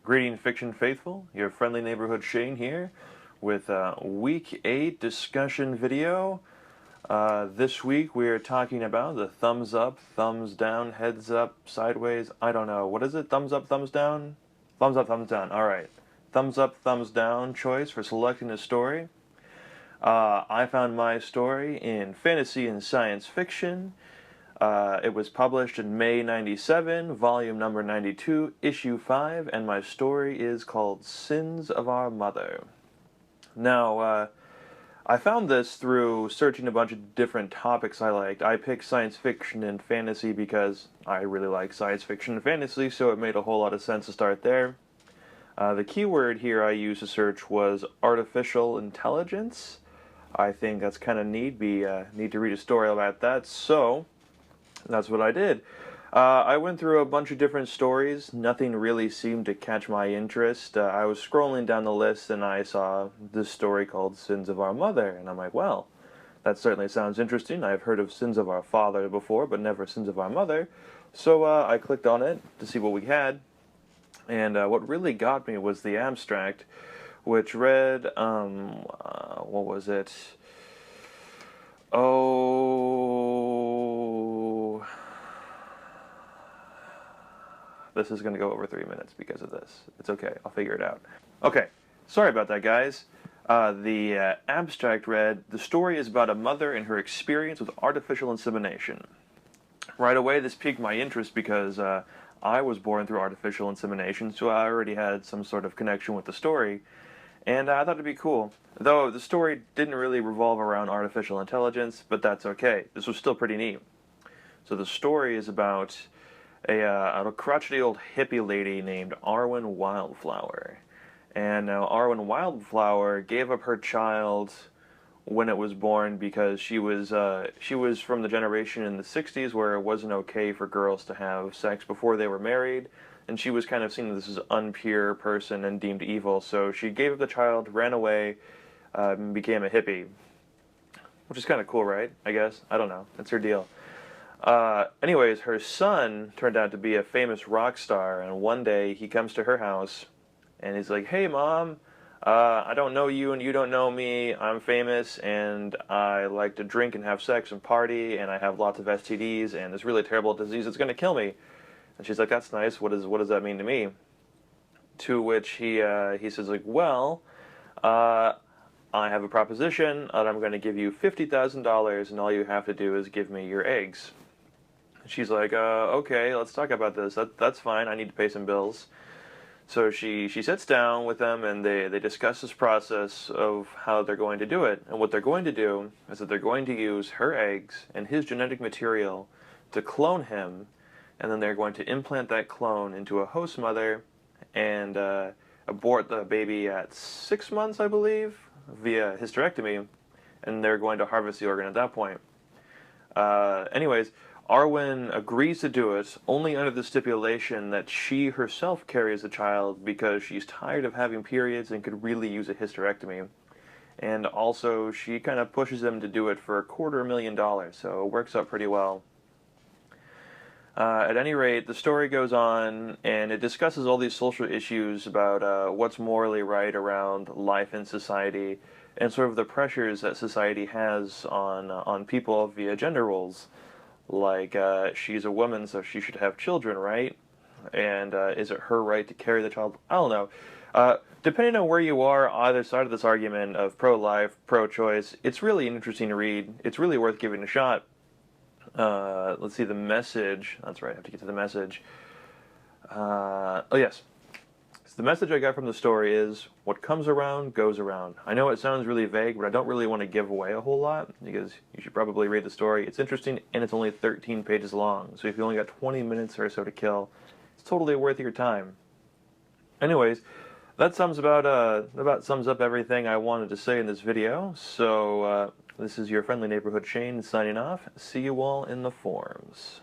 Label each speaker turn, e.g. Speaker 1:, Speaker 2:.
Speaker 1: Greeting Fiction Faithful, your friendly neighborhood Shane here with a Week 8 discussion video. This week we are talking about the thumbs up, thumbs down, heads up, sideways, I don't know. What is it? Thumbs up, thumbs down? Thumbs up, thumbs down. Alright. Thumbs up, thumbs down choice for selecting a story. I found my story in fantasy and science fiction. It was published in May 97, volume number 92, issue 5, and my story is called Sins of Our Mother. Now, I found this through searching a bunch of different topics I liked. I picked science fiction and fantasy because I really like science fiction and fantasy, so it made a whole lot of sense to start there. The keyword here I used to search was artificial intelligence. I think that's kind of neat. Need to read a story about that, so that's what I did. I went through a bunch of different stories. Nothing really seemed to catch my interest. I was scrolling down the list and I saw this story called Sins of Our Mother, and I'm like, well, that certainly sounds interesting. I've heard of Sins of Our Father before, but never Sins of Our Mother. So I clicked on it to see what we had, and what really got me was the abstract, which read, what was it? This is going to go over 3 minutes because of this. It's okay. I'll figure it out. Okay. Sorry about that, guys. The abstract read, the story is about a mother and her experience with artificial insemination. Right away, this piqued my interest because I was born through artificial insemination, so I already had some sort of connection with the story, and I thought it'd be cool. Though the story didn't really revolve around artificial intelligence, but that's okay. This was still pretty neat. So the story is about a crotchety old hippie lady named Arwen Wildflower. And now Arwen Wildflower gave up her child when it was born because she was from the generation in the 60s where it wasn't okay for girls to have sex before they were married, and she was kind of seen as this unpure person and deemed evil, so she gave up the child, ran away, and became a hippie. Which is kind of cool, right? I guess. I don't know. That's her deal. Anyways, her son turned out to be a famous rock star, and one day he comes to her house, and he's like, hey mom, I don't know you and you don't know me, I'm famous, and I like to drink and have sex and party, and I have lots of STDs, and this really terrible disease that's gonna kill me. And she's like, that's nice, what does that mean to me? To which he says, like, well, I have a proposition, and I'm gonna give you $50,000, and all you have to do is give me your eggs. She's like, okay, let's talk about this. That's fine. I need to pay some bills. So she sits down with them, and they discuss this process of how they're going to do it. And what they're going to do is that they're going to use her eggs and his genetic material to clone him, and then they're going to implant that clone into a host mother and abort the baby at 6 months, I believe, via hysterectomy, and they're going to harvest the organ at that point. Anyways, Arwen agrees to do it, only under the stipulation that she herself carries the child because she's tired of having periods and could really use a hysterectomy. And also, she kind of pushes them to do it for $250,000, so it works out pretty well. At any rate, the story goes on, and it discusses all these social issues about what's morally right around life in society, and sort of the pressures that society has on people via gender roles. Like, she's a woman, so she should have children, right? And is it her right to carry the child? I don't know. Depending on where you are, either side of this argument of pro-life, pro-choice, it's really an interesting read. It's really worth giving a shot. Let's see, the message. That's right, I have to get to the message. Oh, yes. So the message I got from the story is, what comes around, goes around. I know it sounds really vague, but I don't really want to give away a whole lot, because you should probably read the story. It's interesting, and it's only 13 pages long, so if you only got 20 minutes or so to kill, it's totally worth your time. Anyways, that sums up everything I wanted to say in this video, so this is your friendly neighborhood Shane signing off. See you all in the forums.